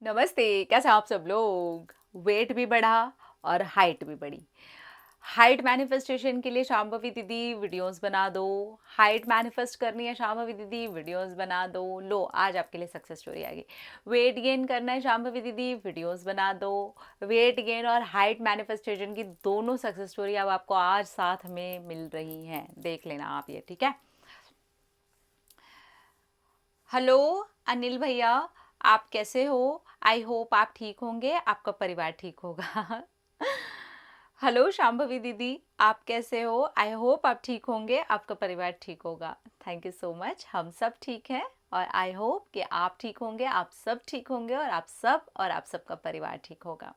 नमस्ते। कैसे हैं आप सब लोग? वेट भी बढ़ा और हाइट भी बढ़ी। हाइट मैनिफेस्टेशन के लिए शांभवी दीदी वीडियोस बना दो। हाइट मैनिफेस्ट करनी है शांभवी दीदी, वीडियोस बना दो। लो, आज आपके लिए सक्सेस स्टोरी आ गई। वेट गेन करना है शांभवी दीदी, वीडियोस बना दो। वेट गेन और हाइट मैनिफेस्टेशन की दोनों सक्सेस स्टोरी अब आपको आज साथ में मिल रही हैं। देख लेना आप ये, ठीक है। हेलो अनिल भैया, आप कैसे हो? आई होप आप ठीक होंगे, आपका परिवार ठीक होगा। हेलो शांभवी दीदी, आप कैसे हो? आई होप आप ठीक होंगे, आपका परिवार ठीक होगा। थैंक यू सो मच, हम सब ठीक हैं और आई होप कि आप ठीक होंगे, आप सब ठीक होंगे और आप सबका परिवार ठीक होगा।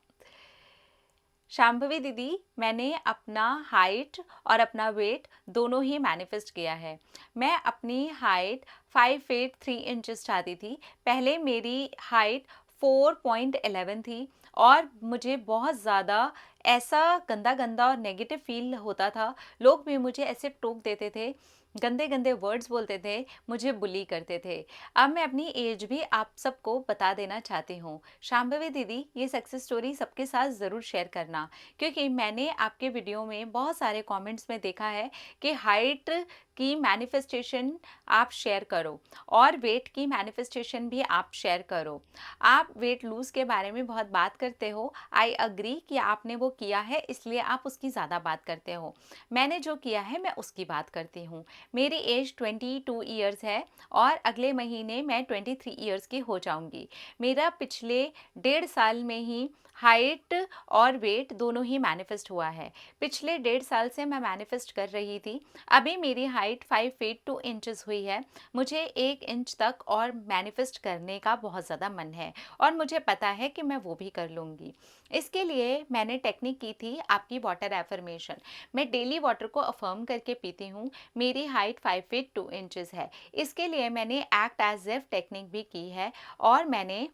शांभवी दीदी, मैंने अपना हाइट और अपना वेट दोनों ही मैनिफेस्ट किया है। मैं अपनी हाइट 5 फीट 3 इंचेस चाहती थी। पहले मेरी हाइट 4.11 थी और मुझे बहुत ज़्यादा ऐसा गंदा गंदा और नेगेटिव फील होता था। लोग भी मुझे ऐसे टोक देते थे, गंदे गंदे वर्ड्स बोलते थे, मुझे बुली करते थे। अब मैं अपनी एज भी आप सबको बता देना चाहती हूँ। शांभवी दीदी, ये सक्सेस स्टोरी सबके साथ ज़रूर शेयर करना, क्योंकि मैंने आपके वीडियो में बहुत सारे कमेंट्स में देखा है कि हाइट की मैनिफेस्टेशन आप शेयर करो और वेट की मैनिफेस्टेशन भी आप शेयर करो। आप वेट लूज़ के बारे में बहुत बात करते हो। आई अग्री कि आपने वो किया है, इसलिए आप उसकी ज़्यादा बात करते हो। मैंने जो किया है मैं उसकी बात करती हूँ। मेरी एज 22 ईयर्स है और अगले महीने मैं 23 ईयर्स की हो जाऊंगी। मेरा पिछले 1.5 साल में ही हाइट और वेट दोनों ही मैनिफेस्ट हुआ है। पिछले 1.5 साल से मैं मैनिफेस्ट कर रही थी। अभी मेरी हाइट 5 फीट 2 इंचेस हुई है। मुझे 1 इंच तक और मैनिफेस्ट करने का बहुत ज़्यादा मन है और मुझे पता है कि मैं वो भी कर लूँगी। इसके लिए मैंने टेक्निक की थी आपकी वाटर एफर्मेशन। मैं डेली वाटर को अफर्म करके पीती हूँ। मेरी हाइट 5 फीट 2 इंचेस है। इसके लिए मैंने एक्ट एज इफ टेक्निक भी की है और मैंने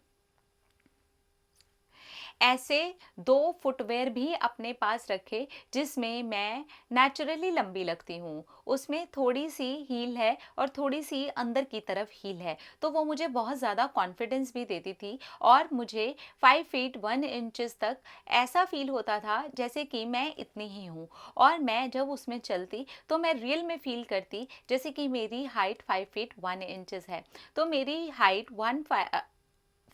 ऐसे 2 फुटवेयर भी अपने पास रखे जिसमें मैं नेचुरली लंबी लगती हूँ। उसमें थोड़ी सी हील है और थोड़ी सी अंदर की तरफ हील है, तो वो मुझे बहुत ज़्यादा कॉन्फिडेंस भी देती थी और मुझे 5 फीट 1 इंचेस तक ऐसा फील होता था जैसे कि मैं इतनी ही हूँ। और मैं जब उसमें चलती तो मैं रियल में फील करती जैसे कि मेरी हाइट 5 फीट 1 इंचेस है। तो मेरी हाइट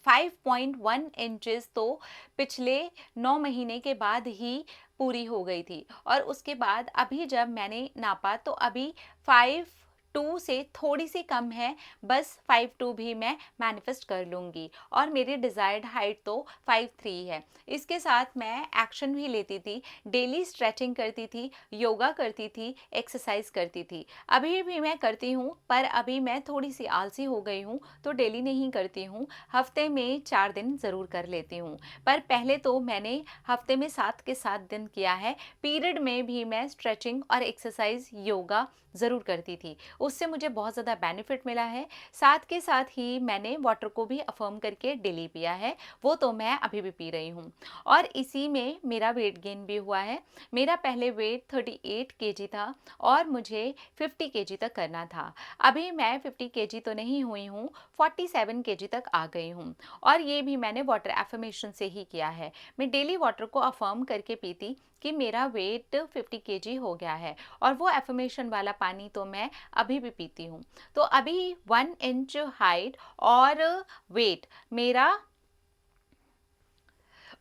5.1 इंचेस तो पिछले 9 महीने के बाद ही पूरी हो गई थी और उसके बाद अभी जब मैंने नापा तो अभी 5.2 से थोड़ी सी कम है। बस 5.2 भी मैं मैनिफेस्ट कर लूँगी और मेरी डिज़ायर्ड हाइट तो 5.3 है। इसके साथ मैं एक्शन भी लेती थी, डेली स्ट्रेचिंग करती थी, योगा करती थी, एक्सरसाइज करती थी। अभी भी मैं करती हूँ पर अभी मैं थोड़ी सी आलसी हो गई हूँ तो डेली नहीं करती हूँ। हफ्ते में 4 दिन ज़रूर कर लेती हूँ। पर पहले तो मैंने हफ्ते में 7 के 7 दिन किया है। पीरियड में भी मैं स्ट्रेचिंग और एक्सरसाइज योगा ज़रूर करती थी। उससे मुझे बहुत ज़्यादा बेनिफिट मिला है। साथ के साथ ही मैंने वाटर को भी अफर्म करके डेली पिया है। वो तो मैं अभी भी पी रही हूँ और इसी में मेरा वेट गेन भी हुआ है। मेरा पहले वेट 38 केजी था और मुझे 50 केजी तक करना था। अभी मैं 50 केजी तो नहीं हुई हूँ, 47 केजी तक आ गई हूँ और ये भी मैंने वाटर एफर्मेशन से ही किया है। मैं डेली वाटर को अफर्म करके पीती कि मेरा वेट 50 केजी हो गया है और वो एफर्मेशन वाला पानी तो मैं अभी भी पीती हूँ। तो अभी 1 इंच हाइट और वेट मेरा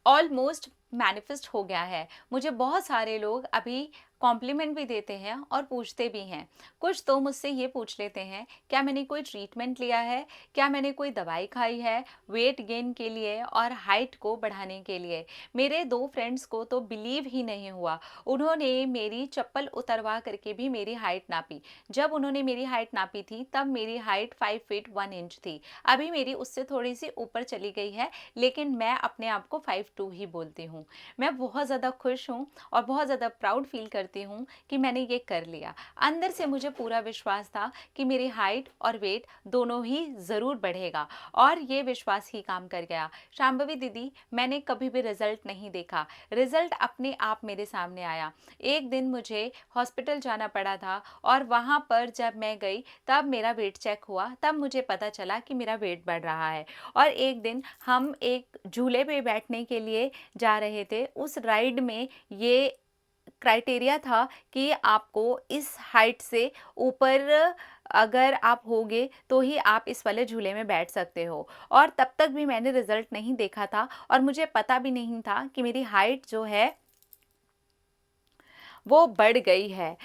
ऑलमोस्ट मैनिफेस्ट हो गया है। मुझे बहुत सारे लोग अभी कॉम्प्लीमेंट भी देते हैं और पूछते भी हैं। कुछ तो मुझसे ये पूछ लेते हैं, क्या मैंने कोई ट्रीटमेंट लिया है, क्या मैंने कोई दवाई खाई है वेट गेन के लिए और हाइट को बढ़ाने के लिए। मेरे 2 फ्रेंड्स को तो बिलीव ही नहीं हुआ। उन्होंने मेरी चप्पल उतरवा करके भी मेरी हाइट नापी। जब उन्होंने मेरी हाइट नापी थी तब मेरी हाइट 5 फीट 1 इंच थी। अभी मेरी उससे थोड़ी सी ऊपर चली गई है, लेकिन मैं अपने आप को 5'2" ही बोलती हूँ। मैं बहुत ज़्यादा खुश हूँ और बहुत ज़्यादा प्राउड फील करती करती हूँ कि मैंने ये कर लिया। अंदर से मुझे पूरा विश्वास था कि मेरी हाइट और वेट दोनों ही ज़रूर बढ़ेगा और ये विश्वास ही काम कर गया। शांभवी दीदी, मैंने कभी भी रिज़ल्ट नहीं देखा, रिज़ल्ट अपने आप मेरे सामने आया। एक दिन मुझे हॉस्पिटल जाना पड़ा था और वहाँ पर जब मैं गई तब मेरा वेट चेक हुआ, तब मुझे पता चला कि मेरा वेट बढ़ रहा है। और एक दिन हम एक झूले पे बैठने के लिए जा रहे थे, उस राइड में ये क्राइटेरिया था कि आपको इस हाइट से ऊपर अगर आप होगे तो ही आप इस वाले झूले में बैठ सकते हो। और तब तक भी मैंने रिज़ल्ट नहीं देखा था और मुझे पता भी नहीं था कि मेरी हाइट जो है वो बढ़ गई है।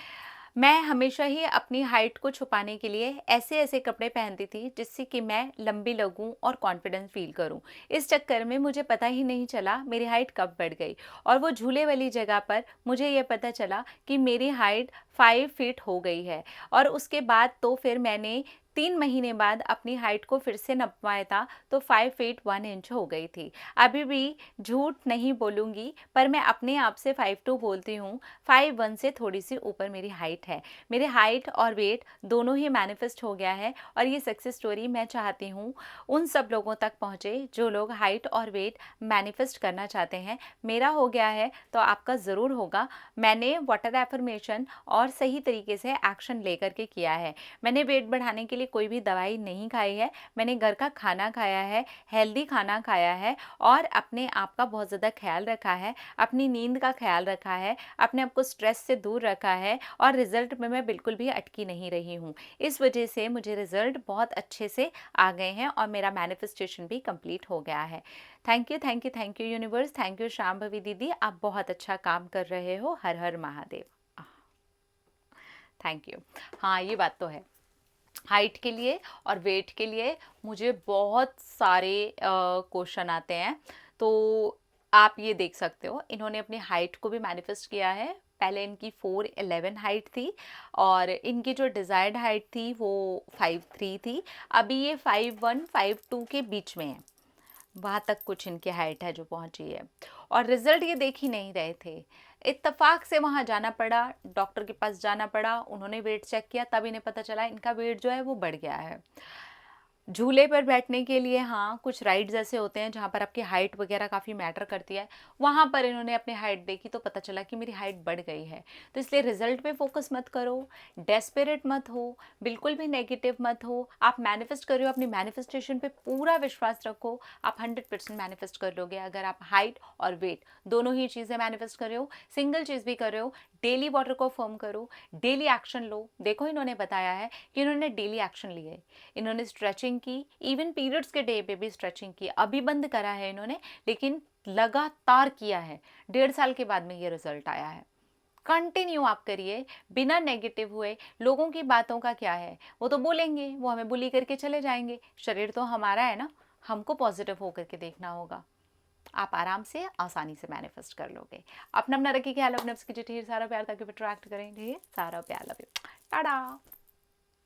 मैं हमेशा ही अपनी हाइट को छुपाने के लिए ऐसे ऐसे कपड़े पहनती थी जिससे कि मैं लंबी लगूं और कॉन्फिडेंस फील करूं। इस चक्कर में मुझे पता ही नहीं चला मेरी हाइट कब बढ़ गई और वो झूले वाली जगह पर मुझे ये पता चला कि मेरी हाइट 5 फीट हो गई है। और उसके बाद तो फिर मैंने 3 महीने बाद अपनी हाइट को फिर से नपवाया था तो 5 फीट 1 इंच हो गई थी। अभी भी झूठ नहीं बोलूँगी पर मैं अपने आप से 5'2" बोलती हूँ। 5'1" से थोड़ी सी ऊपर मेरी हाइट है। मेरे हाइट और वेट दोनों ही मैनिफेस्ट हो गया है और ये सक्सेस स्टोरी मैं चाहती हूँ उन सब लोगों तक पहुँचे जो लोग हाइट और वेट मैनिफेस्ट करना चाहते हैं। मेरा हो गया है तो आपका ज़रूर होगा। मैंने वाटर एफर्मेशन और सही तरीके से एक्शन लेकर के किया है। मैंने वेट बढ़ाने के लिए कोई भी दवाई नहीं खाई है, मैंने घर का खाना खाया है, हेल्दी खाना खाया है और अपने आप का बहुत ज़्यादा ख्याल रखा है, अपनी नींद का ख्याल रखा है, अपने आप को स्ट्रेस से दूर रखा है और रिज़ल्ट में मैं बिल्कुल भी अटकी नहीं रही हूँ। इस वजह से मुझे रिज़ल्ट बहुत अच्छे से आ गए हैं और मेरा मैनिफेस्टेशन भी कंप्लीट हो गया है। Thank you, thank you, thank you universe, thank you Shambhavi दीदी, आप बहुत अच्छा काम कर रहे हो। हर हर महादेव। Thank you. हाँ, ये बात तो है। हाइट के लिए और वेट के लिए मुझे बहुत सारे क्वेश्चन आते हैं, तो आप ये देख सकते हो इन्होंने अपनी हाइट को भी मैनिफेस्ट किया है। पहले इनकी 4'11" हाइट थी और इनकी जो डिज़ायर्ड हाइट थी वो 5'3" थी। अभी ये 5'1", 5'2" के बीच में है, वहाँ तक कुछ इनकी हाइट है जो पहुँची है और रिज़ल्ट ये देख ही नहीं रहे थे। इत्तेफाक से वहाँ जाना पड़ा, डॉक्टर के पास जाना पड़ा, उन्होंने वेट चेक किया तब इन्हें पता चला इनका वेट जो है वो बढ़ गया है। झूले पर बैठने के लिए हाँ, कुछ राइड्स ऐसे होते हैं जहाँ पर आपकी हाइट वगैरह काफ़ी मैटर करती है। वहाँ पर इन्होंने अपनी हाइट देखी तो पता चला कि मेरी हाइट बढ़ गई है। तो इसलिए रिज़ल्ट पे फोकस मत करो, डेस्परेट मत हो, बिल्कुल भी नेगेटिव मत हो। आप मैनिफेस्ट कर रहे हो, अपनी मैनिफेस्टेशन पे पूरा विश्वास रखो, आप 100% मैनिफेस्ट कर लोगे। अगर आप हाइट और वेट दोनों ही चीज़ें मैनिफेस्ट कर रहे हो, सिंगल चीज़ भी कर रहे हो, डेली वाटर को फॉर्म करो, डेली एक्शन लो। देखो इन्होंने बताया है कि इन्होंने डेली एक्शन लिए, इन्होंने स्ट्रेचिंग की, इवन पीरियड्स के डे पे भी स्ट्रेचिंग की। अभी बंद करा है इन्होंने लेकिन लगातार किया है। 1.5 साल के बाद में ये रिजल्ट आया है। कंटिन्यू आप करिए, बिना नेगेटिव हुए। लोगों की बातों का क्या है, वो तो बोलेंगे, वो हमें बुली करके चले जाएंगे। शरीर तो हमारा है ना, हमको पॉजिटिव होकर के देखना होगा। आप आराम से आसानी से मैनिफेस्ट कर लोगे। अपना अपना रखिए ख्याल, अपने आपसे ढेर सारा प्यार ताकि अट्रैक्ट करें ढेर सारा प्यार। Love you, Tata.